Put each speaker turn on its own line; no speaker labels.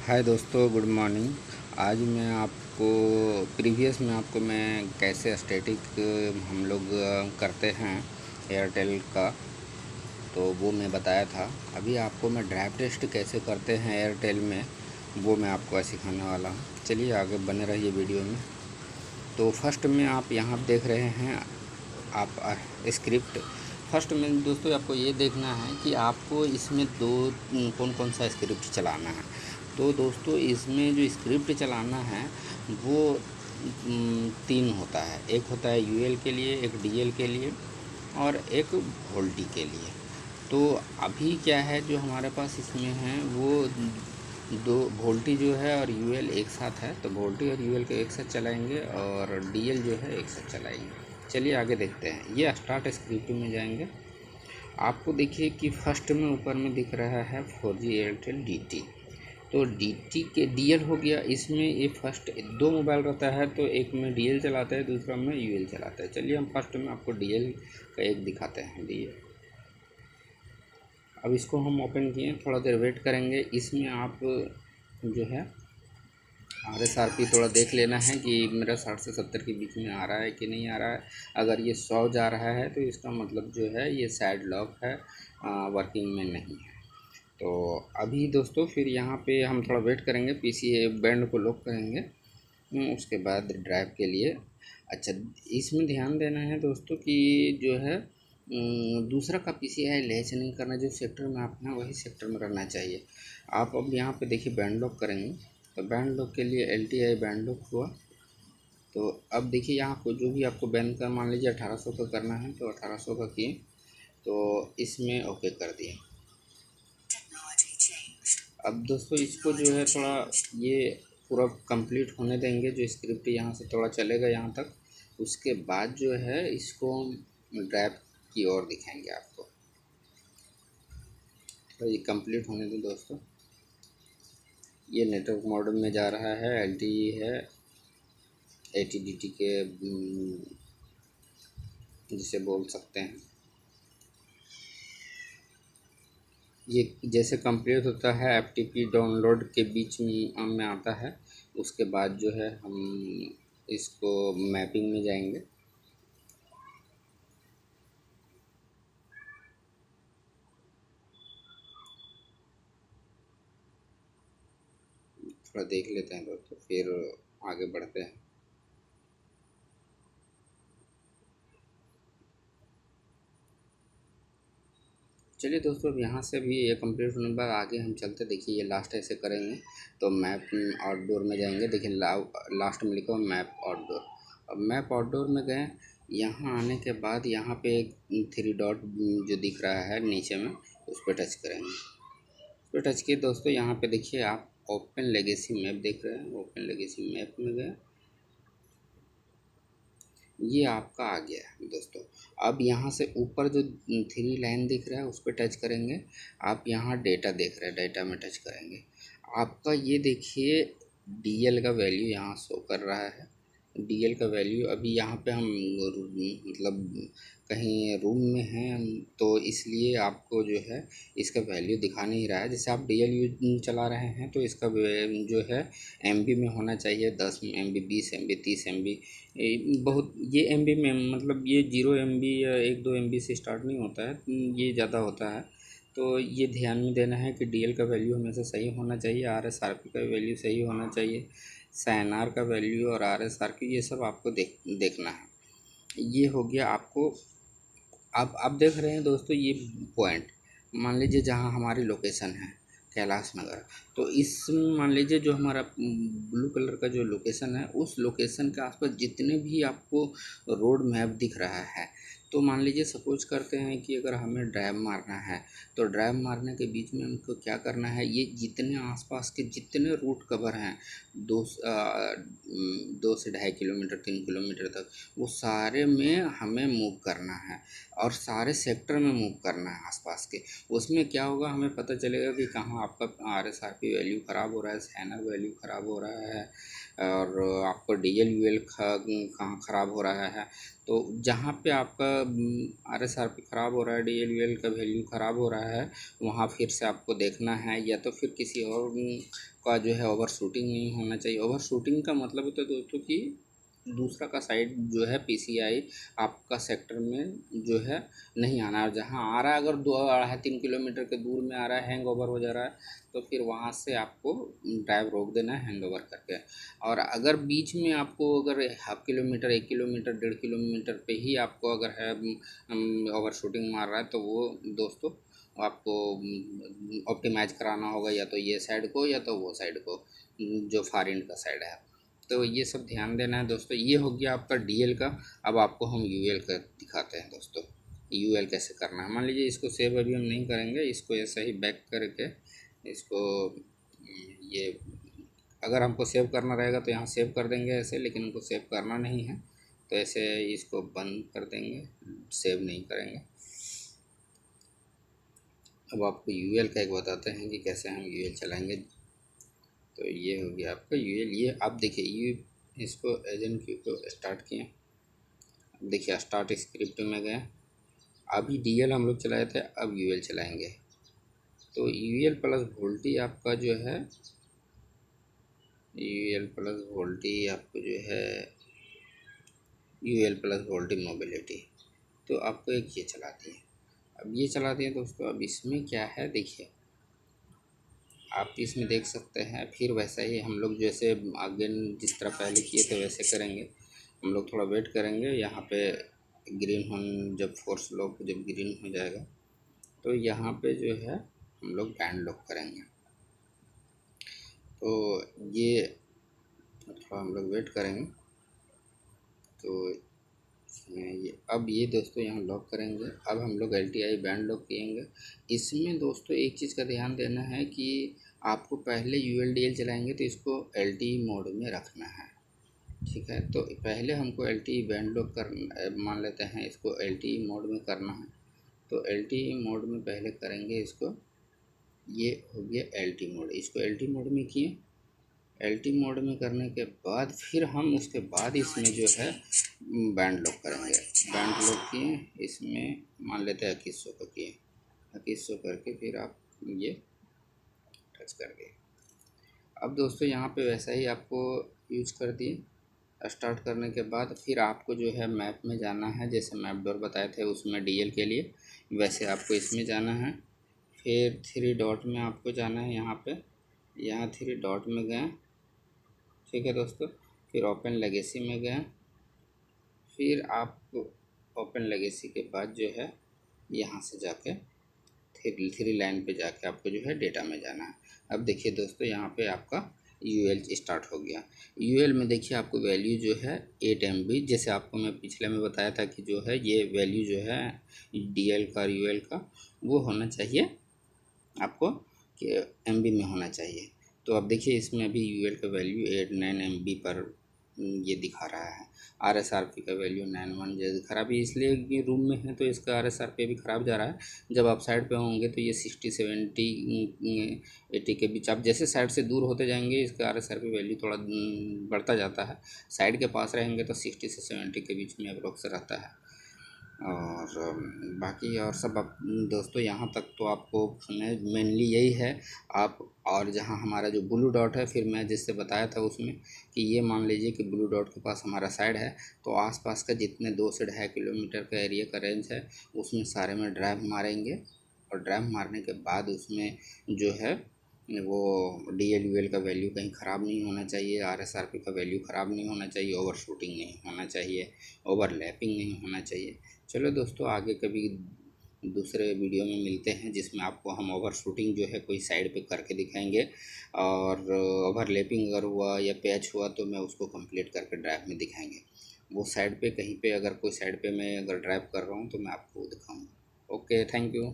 हाय दोस्तों, good morning. आज मैं आपको प्रीवियस में आपको मैं कैसे स्टैटिक हम लोग करते हैं एयरटेल का, तो वो मैं बताया था। अभी आपको मैं ड्राइव टेस्ट कैसे करते हैं एयरटेल में, वो मैं आपको सिखाने वाला हूँ। चलिए आगे बने रहिए वीडियो में। तो फर्स्ट में आप यहाँ देख रहे हैं आप स्क्रिप्ट। फर्स्ट में दोस्तों आपको ये देखना है कि आपको इसमें कौन कौन सा स्क्रिप्ट चलाना है। तो दोस्तों इसमें जो स्क्रिप्ट चलाना है वो 3 होता है। एक होता है यूएल के लिए, एक डीएल के लिए और एक वोल्टी के लिए। तो अभी क्या है जो हमारे पास इसमें है वो दो वोल्टी जो है और यूएल एक साथ है, तो वोल्टी और यूएल को एक साथ चलाएंगे और डीएल जो है एक साथ चलाएंगे। चलिए आगे देखते हैं। ये स्टार्ट स्क्रिप्ट में जाएंगे। आपको देखिए कि फर्स्ट में ऊपर में दिख रहा है 4G एयरटेल डीटी। तो डीटी के डीएल हो गया। इसमें ये फर्स्ट 2 मोबाइल रहता है, तो एक में डीएल चलाता है, दूसरा में यूएल चलाता है। चलिए हम फर्स्ट में आपको डीएल का एक दिखाते हैं, डीएल। अब इसको हम ओपन किए, थोड़ा देर वेट करेंगे। इसमें आप जो है RSRP थोड़ा देख लेना है कि मेरा 60 से 70 के बीच में आ रहा है कि नहीं आ रहा है। अगर ये 100 जा रहा है तो इसका मतलब जो है ये सैड लॉक है, वर्किंग में नहीं है। तो अभी दोस्तों फिर यहाँ पे हम थोड़ा वेट करेंगे, पीसी बैंड को लॉक करेंगे, उसके बाद ड्राइव के लिए। अच्छा, इसमें ध्यान देना है दोस्तों कि जो है दूसरा का पीसीआई लैच नहीं करना। जो सेक्टर में आप हैं वही सेक्टर में रहना चाहिए। आप अब यहाँ पे देखिए बैंड लॉक करेंगे, तो बैंड लॉक के लिए LTI बैंड लॉक हुआ। तो अब देखिए यहाँ को जो भी आपको बैंड का मान लीजिए 1800 का करना है, तो 1800 का किए, तो इसमें ओके कर दिए। अब दोस्तों इसको जो है थोड़ा ये पूरा कंप्लीट होने देंगे। जो स्क्रिप्ट यहाँ से थोड़ा चलेगा यहाँ तक, उसके बाद जो है इसको ड्राइव की ओर दिखाएंगे आपको। तो ये कंप्लीट होने दें दोस्तों। ये नेटवर्क मॉडल में जा रहा है, LTE है, AT/DT के जिसे बोल सकते हैं। ये जैसे कंप्लीट होता है FTP डाउनलोड के बीच में आता है, उसके बाद जो है हम इसको मैपिंग में जाएंगे। थोड़ा देख लेते हैं दोस्तों, फिर आगे बढ़ते हैं। चलिए दोस्तों, अब यहाँ से भी ये कंप्लीट होने के बाद आगे हम चलते। देखिए ये लास्ट ऐसे करेंगे तो मैप आउटडोर में जाएंगे। देखिए लास्ट में लिखा हुआ मैप आउटडोर। अब मैप आउटडोर में गए, यहाँ आने के बाद यहाँ पे एक 3 डॉट जो दिख रहा है नीचे में, उस पर टच करेंगे। उस पर टच किए दोस्तों, यहाँ पे देखिए आप ओपन लेगेसी मैप देख रहे हैं। ओपन लेगेसी मैप में गए, ये आपका आ गया है दोस्तों। अब यहाँ से ऊपर जो 3 लाइन दिख रहा है उस पर टच करेंगे। आप यहाँ डेटा देख रहे हैं, डेटा में टच करेंगे। आपका ये देखिए DL का वैल्यू यहाँ शो कर रहा है। DL का वैल्यू अभी यहाँ पे हम मतलब कहीं रूम में हैं हम, तो इसलिए आपको जो है इसका वैल्यू दिखा नहीं रहा है। जैसे आप DL यूज चला रहे हैं तो इसका जो है MB में होना चाहिए, 10 MB, 20 MB, 30 MB। बहुत ये MB में मतलब ये 0 MB या 1-2 MB से स्टार्ट नहीं होता है, ये ज़्यादा होता है। तो ये ध्यान में देना है कि DL का वैल्यू हमेशा सही होना चाहिए, RSRP का वैल्यू सही होना चाहिए, SANR का वैल्यू और RSRP ये सब आपको देखना है। ये हो गया आपको। आप देख रहे हैं दोस्तों ये पॉइंट, मान लीजिए जहाँ हमारी लोकेशन है कैलाश नगर, तो इस मान लीजिए जो हमारा ब्लू कलर का जो लोकेशन है, उस लोकेशन के आसपास जितने भी आपको रोड मैप दिख रहा है, तो मान लीजिए सपोज करते हैं कि अगर हमें ड्राइव मारना है, तो ड्राइव मारने के बीच में हमको क्या करना है, ये जितने आसपास के जितने रूट कवर हैं 2 से 2.5 किलोमीटर 3 किलोमीटर तक, वो सारे में हमें मूव करना है। और सारे सेक्टर में मूव करना है आसपास के। उसमें क्या होगा, हमें पता चलेगा कि कहाँ आपका RSRP वैल्यू ख़राब हो रहा है, स्कैनर वैल्यू ख़राब हो रहा है, और आपको DL UL कहाँ ख़राब हो रहा है। तो जहाँ पे आपका RSRP ख़राब हो रहा है, DL UL का वैल्यू ख़राब हो रहा है, वहाँ फिर से आपको देखना है, या तो फिर किसी और का जो है ओवर शूटिंग नहीं होना चाहिए। ओवर शूटिंग का मतलब होता है दोस्तों कि दूसरा का साइड जो है PCI आपका सेक्टर में जो है नहीं आना, और जहाँ आ रहा है अगर 2 2.5 3 किलोमीटर के दूर में आ रहा है, हैंग ओवर हो जा रहा है, तो फिर वहाँ से आपको ड्राइव रोक देना है हैंड ओवर करके। और अगर बीच में आपको अगर 0.5 किलोमीटर 1 किलोमीटर 1.5 किलोमीटर पे ही आपको अगर है ओवर शूटिंग मार रहा है, तो वो दोस्तों आपको ऑप्टिमाइज कराना होगा, या तो ये साइड को या तो वो साइड को, जो फार एंड का साइड है। तो ये सब ध्यान देना है दोस्तों। ये हो गया आपका DL का। अब आपको हम UL का दिखाते हैं दोस्तों, UL कैसे करना है। मान लीजिए इसको सेव अभी हम नहीं करेंगे, इसको ऐसा ही बैक करके इसको ये, अगर हमको सेव करना रहेगा तो यहाँ सेव कर देंगे ऐसे, लेकिन हमको सेव करना नहीं है तो ऐसे इसको बंद कर देंगे, सेव नहीं करेंगे। अब आपको UL का एक बताते हैं कि कैसे हम UL चलाएंगे। तो ये हो गया आपका UL। ये आप देखिए, इसको एजेंट क्यू को स्टार्ट किए, देखिए स्टार्ट स्क्रिप्ट में गए, अभी DL हम लोग चलाए थे, अब UL चलाएंगे। तो UL प्लस वोल्टी आपका जो है, UL प्लस वोल्टी आपको जो है UL प्लस वोल्टी मोबिलिटी, तो आपको एक ये चलाती है। अब ये चलाती है दोस्तों। अब इसमें क्या है देखिए, आप इसमें देख सकते हैं, फिर वैसा ही हम लोग जैसे आगे जिस तरह पहले किए थे वैसे करेंगे। हम लोग थोड़ा वेट करेंगे, यहाँ पे ग्रीन होन जब फोर्स लॉक जब ग्रीन हो जाएगा तो यहाँ पे जो है हम लोग बैंड लॉक करेंगे। तो ये थोड़ा हम लोग वेट करेंगे। तो ये अब ये दोस्तों यहाँ लॉक करेंगे। अब हम लोग LTI बैंड लॉक किएंगे। इसमें दोस्तों एक चीज़ का ध्यान देना है कि आपको पहले ULDL चलाएंगे तो इसको LTE मोड में रखना है, ठीक है। तो पहले हमको LTE बैंड लॉक कर मान लेते हैं, इसको LTE मोड में करना है। तो LTE मोड में पहले करेंगे इसको, ये हो गया LTE मोड। इसको LTE मोड में किए, LTE मोड में करने के बाद फिर हम उसके बाद इसमें जो है बैंड लॉक करेंगे। बैंड लॉक किए, इसमें मान लेते हैं 2100 का किए, 2100 करके फिर आप ये टच कर दिए। अब दोस्तों यहाँ पे वैसा ही आपको यूज कर दिए। स्टार्ट करने के बाद फिर आपको जो है मैप में जाना है, जैसे मैप डोर बताए थे उसमें DL के लिए, वैसे आपको इसमें जाना है। फिर 3 डॉट में आपको जाना है, यहाँ पे, यहाँ 3 डॉट में गए, ठीक है दोस्तों। फिर ओपन लेगेसी में गए, फिर आप ओपन लेगेसी के बाद जो है यहाँ से जाके थ्री लाइन पे जाके आपको जो है डेटा में जाना है। अब देखिए दोस्तों, यहाँ पे आपका UL स्टार्ट हो गया। UL में देखिए आपको वैल्यू जो है 8 MB, जैसे आपको मैं पिछले में बताया था कि जो है ये वैल्यू जो है DL का और UL का वो होना चाहिए आपको कि MB में होना चाहिए। तो अब देखिए इसमें अभी UL का वैल्यू 8 9 MB पर ये दिखा रहा है। RSRP का वैल्यू 91 जो दिखा रहा है, अभी इसलिए कि रूम में है तो इसका RSRP भी ख़राब जा रहा है। जब आप साइड पे होंगे तो ये 60 70 80 के बीच, आप जैसे साइड से दूर होते जाएंगे इसका RSRP वैल्यू थोड़ा बढ़ता जाता है। साइड के पास रहेंगे तो 60 से 70 के बीच में अप्रोक्स रहता है। और बाकी और सब आप दोस्तों यहाँ तक तो आपको मेनली यही है। आप और जहाँ हमारा जो ब्लू डॉट है, फिर मैं जिससे बताया था उसमें कि ये मान लीजिए कि ब्लू डॉट के पास हमारा साइड है, तो आसपास का जितने 2 से 2.5 किलोमीटर का एरिया का रेंज है उसमें सारे में ड्राइव मारेंगे। और ड्राइव मारने के बाद उसमें जो है वो DL UL का वैल्यू कहीं ख़राब नहीं होना चाहिए, RSRP का वैल्यू ख़राब नहीं होना चाहिए, ओवर शूटिंग नहीं होना चाहिए, ओवरलैपिंग नहीं होना चाहिए। चलो दोस्तों, आगे कभी दूसरे वीडियो में मिलते हैं जिसमें आपको हम ओवर शूटिंग जो है कोई साइड पे करके दिखाएंगे, और ओवरलैपिंग अगर हुआ या पैच हुआ तो मैं उसको कंप्लीट करके ड्राइव में दिखाएंगे। वो साइड पे कहीं पे अगर कोई साइड पे मैं अगर ड्राइव कर रहा हूँ तो मैं आपको दिखाऊँगा। Okay, thank you.